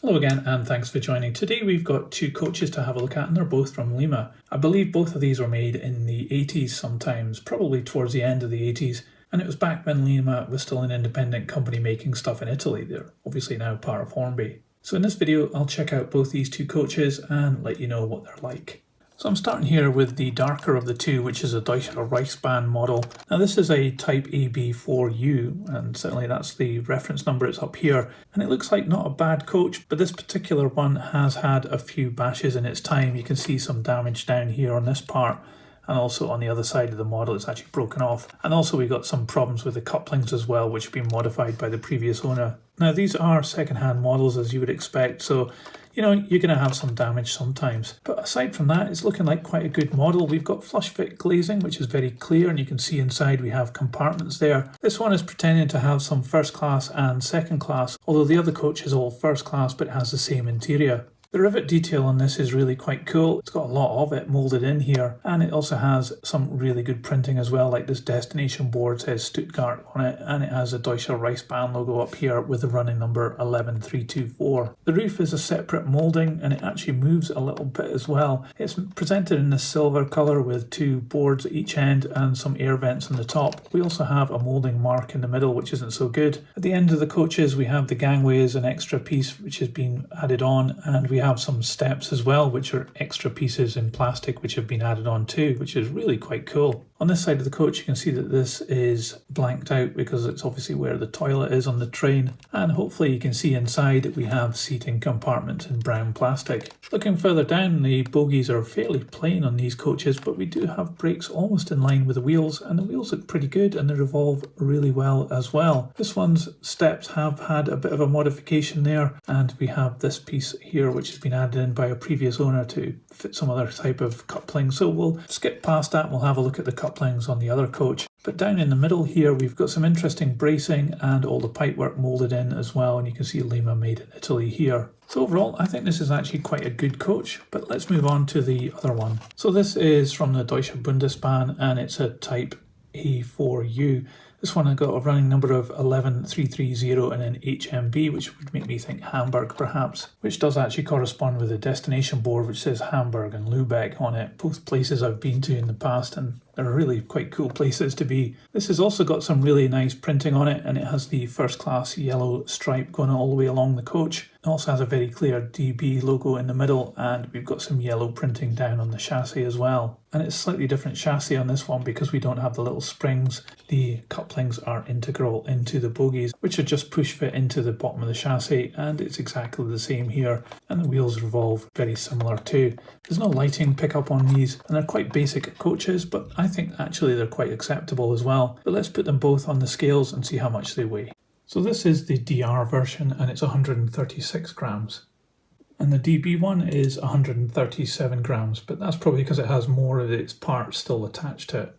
Hello again and thanks for joining. Today we've got two coaches to have a look at and they're both from Lima. I believe both of these were made in the 80s sometimes, probably towards the end of the 80s. And it was back when Lima was still an independent company making stuff in Italy. They're obviously now part of Hornby. So in this video I'll check out both these two coaches and let you know what they're like. So I'm starting here with the darker of the two, which is a Deutscher Reichsbahn model. Now this is a Type AB4U, and certainly that's the reference number, it's up here. And it looks like not a bad coach, but this particular one has had a few bashes in its time. You can see some damage down here on this part, and also on the other side of the model it's actually broken off. And also we've got some problems with the couplings as well, which have been modified by the previous owner. Now these are second-hand models as you would expect, so you know, you're going to have some damage sometimes. But aside from that, it's looking like quite a good model. We've got flush fit glazing, which is very clear, and you can see inside we have compartments there. This one is pretending to have some first class and second class, although the other coach is all first class, but it has the same interior. The rivet detail on this is really quite cool. It's got a lot of it moulded in here, and it also has some really good printing as well, like this destination board says Stuttgart on it, and it has a Deutscher Reichsbahn logo up here with the running number 11324. The roof is a separate moulding and it actually moves a little bit as well. It's presented in this silver colour with two boards at each end and some air vents on the top. We also have a moulding mark in the middle, which isn't so good. At the end of the coaches we have the gangway as an extra piece which has been added on, and we have some steps as well, which are extra pieces in plastic which have been added on too, which is really quite cool. On this side of the coach you can see that this is blanked out because it's obviously where the toilet is on the train, and hopefully you can see inside that we have seating compartments in brown plastic. Looking further down, the bogies are fairly plain on these coaches, but we do have brakes almost in line with the wheels, and the wheels look pretty good and they revolve really well as well. This one's steps have had a bit of a modification there, and we have this piece here which has been added in by a previous owner to fit some other type of coupling, so we'll skip past that and we'll have a look at the couplings on the other coach. But down in the middle here we've got some interesting bracing and all the pipework moulded in as well, and you can see Lima made in Italy here. So overall I think this is actually quite a good coach, but let's move on to the other one. So this is from the Deutsche Bundesbahn and it's a Type A4U. This one I got a running number of 11330 and an HMB, which would make me think Hamburg perhaps, which does actually correspond with the destination board which says Hamburg and Lübeck on it, both places I've been to in the past and they're really quite cool places to be. This has also got some really nice printing on it, and it has the first class yellow stripe going all the way along the coach. It also has a very clear DB logo in the middle, and we've got some yellow printing down on the chassis as well. And it's a slightly different chassis on this one because we don't have the little springs. The couplings are integral into the bogies, which are just push fit into the bottom of the chassis, and it's exactly the same here, and the wheels revolve very similar too. There's no lighting pickup on these, and they're quite basic coaches, but I think actually they're quite acceptable as well. But let's put them both on the scales and see how much they weigh. So this is the DR version and it's 136 grams. And the DB one is 137 grams, but that's probably because it has more of its parts still attached to it.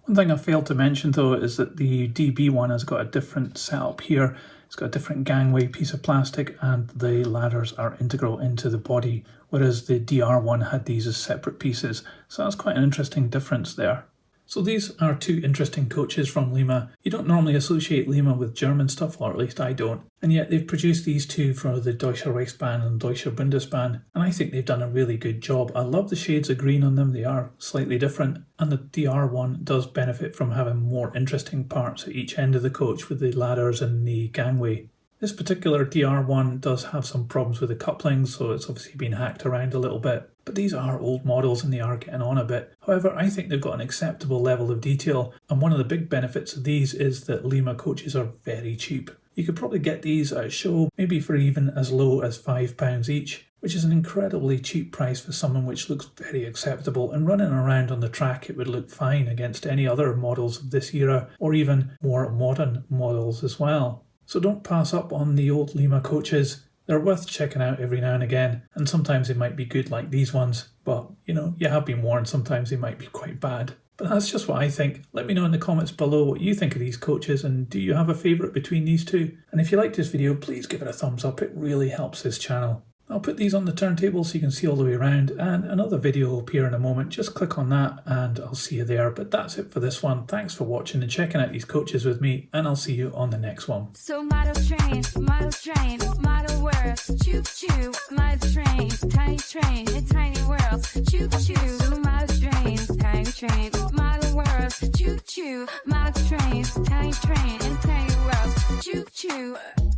One thing I failed to mention though is that the DB one has got a different setup here. It's got a different gangway piece of plastic and the ladders are integral into the body, whereas the DR one had these as separate pieces. So that's quite an interesting difference there. So these are two interesting coaches from Lima. You don't normally associate Lima with German stuff, or at least I don't. And yet they've produced these two for the Deutsche Reichsbahn and Deutsche Bundesbahn, and I think they've done a really good job. I love the shades of green on them, they are slightly different, and the DR one does benefit from having more interesting parts at each end of the coach with the ladders and the gangway. This particular DR one does have some problems with the couplings, so it's obviously been hacked around a little bit. But these are old models and they are getting on a bit. However, I think they've got an acceptable level of detail, and one of the big benefits of these is that Lima coaches are very cheap. You could probably get these at a show, maybe for even as low as £5 each, which is an incredibly cheap price for someone which looks very acceptable, and running around on the track it would look fine against any other models of this era, or even more modern models as well. So don't pass up on the old Lima coaches. They're worth checking out every now and again, and sometimes they might be good like these ones, but you know, you have been warned, sometimes they might be quite bad. But that's just what I think. Let me know in the comments below what you think of these coaches, and do you have a favourite between these two? And if you liked this video, please give it a thumbs up, it really helps this channel. I'll put these on the turntable so you can see all the way around, and another video will appear in a moment. Just click on that and I'll see you there. But that's it for this one. Thanks for watching and checking out these coaches with me, and I'll see you on the next one. So model train, model world. Choo choo, my train, tiny train, in tiny world. Choo choo, my train, tiny train, my world. Choo choo, my train, tiny train, in tiny world. Choo choo.